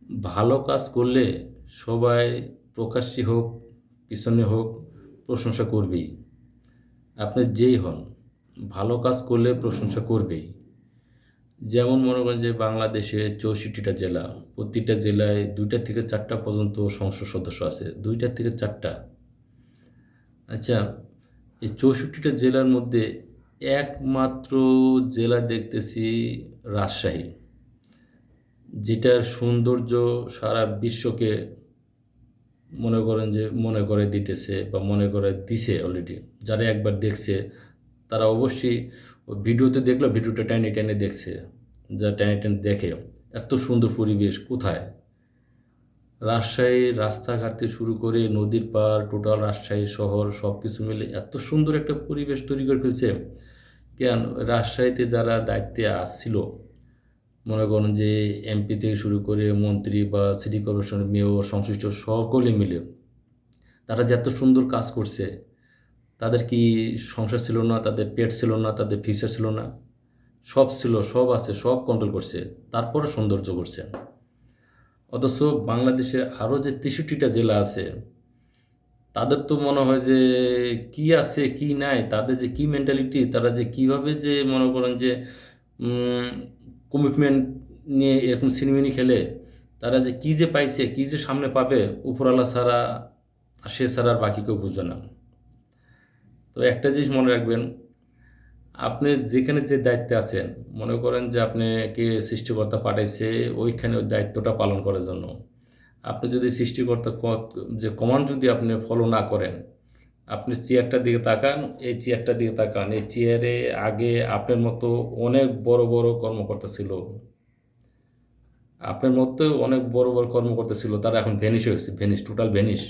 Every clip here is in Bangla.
ভালো কাজ করলে সবাই প্রকাশ্যে হোক, পিছনে হোক প্রশংসা করবেই। আপনি যেই হন, ভালো কাজ করলে প্রশংসা করবেই। যেমন মনে করেন যে বাংলাদেশে 64টা জেলা, প্রতিটা জেলায় 2টা থেকে 4টা পর্যন্ত সংসদ সদস্য আছে। 2টা থেকে 4টা। আচ্ছা, এই 64টা জেলার মধ্যে একমাত্র জেলা দেখতেছি রাজশাহী, যেটার সৌন্দর্য সারা বিশ্বকে মনে করে দিতেছে বা মনে করে দিছে অলরেডি। যারা একবার দেখছে তারা অবশ্যই ওই ভিডিওতে দেখলো, ভিডিওটা টেনে টেনে দেখছে। যা টেনে টেনে দেখে এত সুন্দর পরিবেশ কোথায়। রাজশাহীর রাস্তাঘাট থেকে শুরু করে নদীর পাড়, টোটাল রাজশাহী শহর সব কিছু মিলে এত সুন্দর একটা পরিবেশ তৈরি করে ফেলছে। কেন, রাজশাহীতে যারা দায়িত্বে আসছিল, মনে করেন যে এমপি থেকে শুরু করে মন্ত্রী বা সিটি কর্পোরেশনের মেয়র সংশ্লিষ্ট সকলে মিলে তারা যে এত সুন্দর কাজ করছে, তাদের কি সংসার ছিল না, তাদের পেট ছিল না, তাদের ফিউচার ছিল না? সব ছিল, সব আছে, সব কন্ট্রোল করছে, তারপরে সৌন্দর্য করছে। অথচ বাংলাদেশে আরও যে 63টা জেলা আছে, তাদের তো মনে হয় যে কি আছে কি নাই, তাদের যে কি মেন্টালিটি, তারা যে কিভাবে যে মনে করেন যে কমিটমেন্ট নিয়ে এরকম সিনেমিনি খেলে, তারা যে কি যে পাইছে, কি যে সামনে পাবে, উপরওয়ালা ছাড়া, সে ছাড়া আর বাকি কেউ বুঝবে না। তো একটা জিনিস মনে রাখবেন, আপনি যেখানে যে দায়িত্বে আছেন, মনে করেন যে আপনাকে সৃষ্টিকর্তা পাঠাইছে ওইখানে ওই দায়িত্বটা পালন করার জন্য। আপনি যদি সৃষ্টিকর্তা যে কমান্ড যদি আপনি ফলো না করেন, আপনি চেয়ারটার দিকে তাকান, এই চেয়ারটার দিকে তাকান, এই চেয়ারে আগে আপনার মতো অনেক বড় বড় কর্মকর্তা ছিল, আপনার মতো অনেক বড় বড় কর্মকর্তা ছিল, তারা এখন ভ্যানিশ হয়েছে, ভ্যানিশ, টোটাল ভ্যানিশ।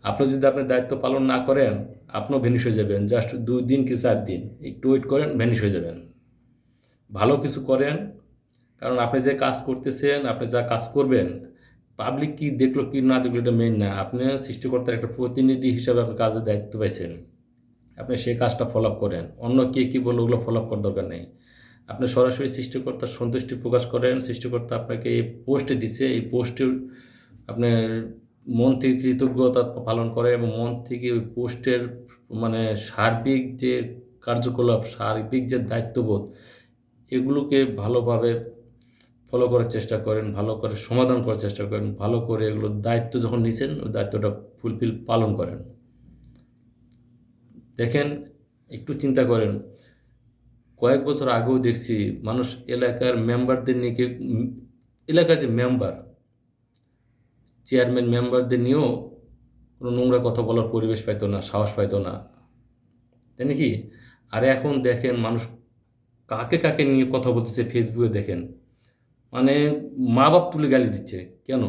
আপনি যদি আপনার দায়িত্ব পালন না করেন, আপনিও ভ্যানিশ হয়ে যাবেন। জাস্ট 2 দিন কি 4 দিন একটু ওয়েট করেন, ভ্যানিশ হয়ে যাবেন। ভালো কিছু করেন, কারণ আপনি যে কাজ করতেছেন, আপনি যা কাজ করবেন, পাবলিক কি দেখলো কি না দেখলো এটা মেইন না। আপনি সৃষ্টিকর্তার একটা প্রতিনিধি হিসাবে আপনি কাজের দায়িত্ব পাইছেন, আপনি সেই কাজটা ফলো আপ করেন। অন্য কে কী বললো ওগুলো ফলো আপ করার দরকার নেই। আপনি সরাসরি সৃষ্টিকর্তার সন্তুষ্টি প্রকাশ করেন। সৃষ্টিকর্তা আপনাকে এই পোস্টে দিছে, এই পোস্টে আপনার মন থেকে কৃতজ্ঞতা পালন করে এবং মন থেকে ওই পোস্টের মানে সার্বিক যে কার্যকলাপ, সার্বিক যে দায়িত্ববোধ, এগুলোকে ভালোভাবে ফলো করার চেষ্টা করেন, ভালো করে সমাধান করার চেষ্টা করেন, ভালো করে এগুলোর দায়িত্ব যখন নিছেন ওই দায়িত্বটা ফুলফিল পালন করেন। দেখেন, একটু চিন্তা করেন, কয়েক বছর আগেও দেখছি মানুষ এলাকার মেম্বারদের নিয়ে এলাকার যে মেম্বার, চেয়ারম্যান মেম্বারদের নিয়েও কোনো নোংরা কথা বলার পরিবেশ পাইতো না, সাহস পাইতো না, তাই নাকি? আর এখন দেখেন মানুষ কাকে কাকে নিয়ে কথা বলতেছে ফেসবুকে, দেখেন মানে মা বাপ তুলে গালি দিচ্ছে। কেন?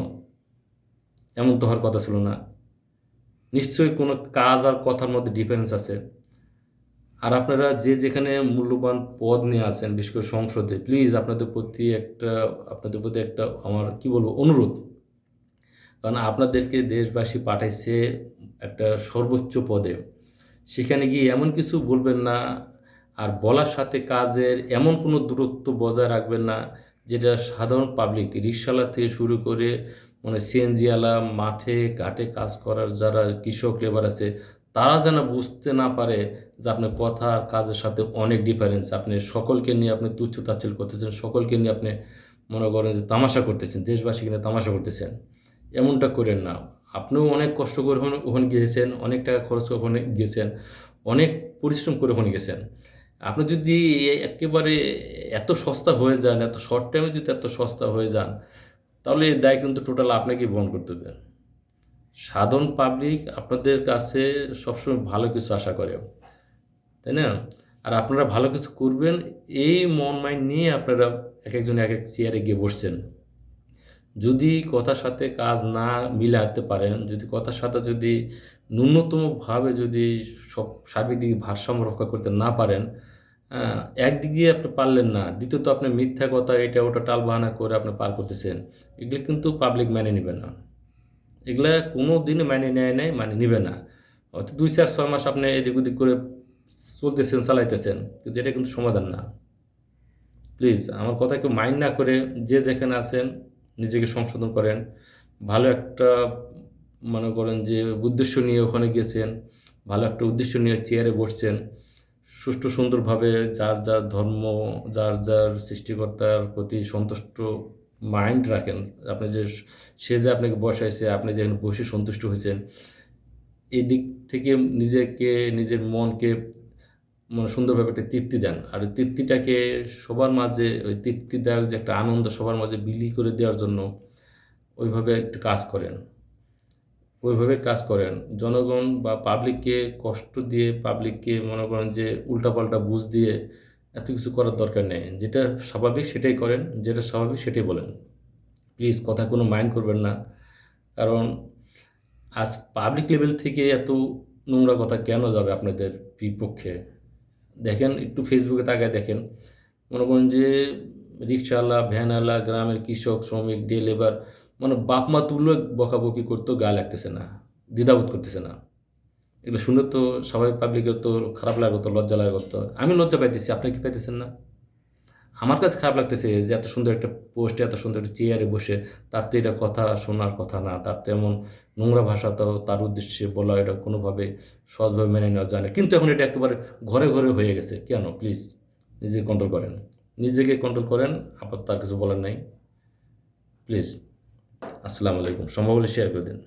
এমন তো হওয়ার কথা ছিল না। নিশ্চয়ই কোনো কাজ আর কথার মধ্যে ডিফারেন্স আছে। আর আপনারা যে যেখানে মূল্যবান পদ নিয়ে আছেন, বিশেষ করে সংসদে, প্লিজ আপনাদের প্রতি একটা আমার কি বলবো অনুরোধ। কারণ আপনাদেরকে দেশবাসী পাঠাইছে একটা সর্বোচ্চ পদে, সেখানে গিয়ে এমন কিছু বলবেন না, আর বলার সাথে কাজের এমন কোনো দূরত্ব বজায় রাখবেন না যেটা সাধারণ পাবলিক, রিকশাওয়ালা থেকে শুরু করে মানে সিএনজিওয়ালা, মাঠে ঘাটে কাজ করার যারা কৃষক লেবার আছে, তারা যেন বুঝতে না পারে যে আপনার কথা আর কাজের সাথে অনেক ডিফারেন্স। আপনি সকলকে নিয়ে আপনি তুচ্ছ তাচ্ছিল্য করতেছেন, সকলকে নিয়ে আপনি মনে করেন যে তামাশা করতেছেন, দেশবাসীকে নিয়ে তামাশা করতেছেন। এমনটা করেন না। আপনিও অনেক কষ্ট করে ওখানে গিয়েছেন, অনেক টাকা খরচ করে ওখানে গিয়েছেন, অনেক পরিশ্রম করে ওখানে গেছেন। আপনি যদি একেবারে এত সস্তা হয়ে যান, এত শর্ট টাইমে যদি এত সস্তা হয়ে যান, তাহলে এই দায় কিন্তু টোটাল আপনাকেই বহন করতে হবে। সাধারণ পাবলিক আপনাদের কাছে সবসময় ভালো কিছু আশা করে, তাই না? আর আপনারা ভালো কিছু করবেন এই মন মাইন্ড নিয়ে আপনারা একেকজন এক এক চেয়ারে গিয়ে বসছেন। যদি কথার সাথে কাজ না মিলাতে পারেন, যদি কথার সাথে যদি ন্যূনতমভাবে যদি সব সার্বিক দিকে ভারসাম্য রক্ষা করতে না পারেন, একদিক দিয়ে আপনি পারলেন না, দ্বিতীয়ত আপনি মিথ্যা কথা এটা ওটা টালবাহানা করে আপনি পার করতেছেন। এগুলো কিন্তু পাবলিক মেনে নিবে না। এগুলা কোনো দিনই মেনে নেয় নাই, মানে নিবে না। হয়তো 2, 4, 6 মাস আপনি এদিক ওদিক করে চলতেছেন, চালাইতেছেন, কিন্তু এটা কিন্তু সমাধান না। প্লিজ আমার কথা কেউ মাইন্ড না করে যে যেখানে আছেন নিজেকে সংশোধন করেন। ভালো একটা মনে করেন যে উদ্দেশ্য নিয়ে ওখানে গেছেন, ভালো একটা উদ্দেশ্য নিয়ে চেয়ারে বসছেন, সুষ্ঠু সুন্দরভাবে যার যার ধর্ম, যার যার সৃষ্টিকর্তার প্রতি সন্তুষ্ট মাইন্ড রাখেন। আপনি যে সে যে আপনাকে বসাইছে, আপনি যে এখানে বসে সন্তুষ্ট হয়েছেন, এই দিক থেকে নিজেকে, নিজের মনকে মানে সুন্দরভাবে একটা তৃপ্তি দেন। আর ওই তৃপ্তিটাকে সবার মাঝে, ওই তৃপ্তিদায়ক যে একটা আনন্দ সবার মাঝে বিলি করে দেওয়ার জন্য ওইভাবে একটু কাজ করেন। ওইভাবে কাজ করেন। জনগণ বা পাবলিককে কষ্ট দিয়ে, পাবলিককে মনে করেন যে উল্টাপাল্টা বুঝ দিয়ে এত কিছু করার দরকার নেই। যেটা স্বাভাবিক সেটাই করেন, যেটা স্বাভাবিক সেটাই বলেন। প্লিজ কথা কোনো মাইন্ড করবেন না। কারণ আজ পাবলিক লেভেল থেকে এত নোংরা কথা কেন যাবে আপনাদের বিপক্ষে? দেখেন, একটু ফেসবুকে তাকায় দেখেন, মনে করেন যে রিক্সাওয়ালা, ভ্যানওয়ালা, গ্রামের কৃষক, শ্রমিক, ডে লেবার, মানে বাপ মা তুললেও বকাবকি করতেও গায়ে লাগতেছে না, দ্বিধাবোধ করতেছে না। এগুলো শুনে তো স্বাভাবিক পাবলিকের তো খারাপ লাগতো, লজ্জা লাগতো। আমি লজ্জা পাইতেছি, আপনি কি পাইতেছেন না? আমার কাছে খারাপ লাগতেছে যে এত সুন্দর একটা পোস্টে, এত সুন্দর একটা চেয়ারে বসে তার তো এটা কথা শোনার কথা না। তার তো এমন নোংরা ভাষা তো তার উদ্দেশ্যে বলা এটা কোনোভাবে সহজভাবে মেনে নেওয়া যায় না। কিন্তু এখন এটা একেবারে ঘরে ঘরে হয়ে গেছে। কেন? প্লিজ নিজেকে কন্ট্রোল করেন। নিজেকে কন্ট্রোল করেন, আপাতত আর কিছু বলার নাই। প্লিজ। আসসালামু আলাইকুম। সম্ভব হলে শেয়ার করে দিন।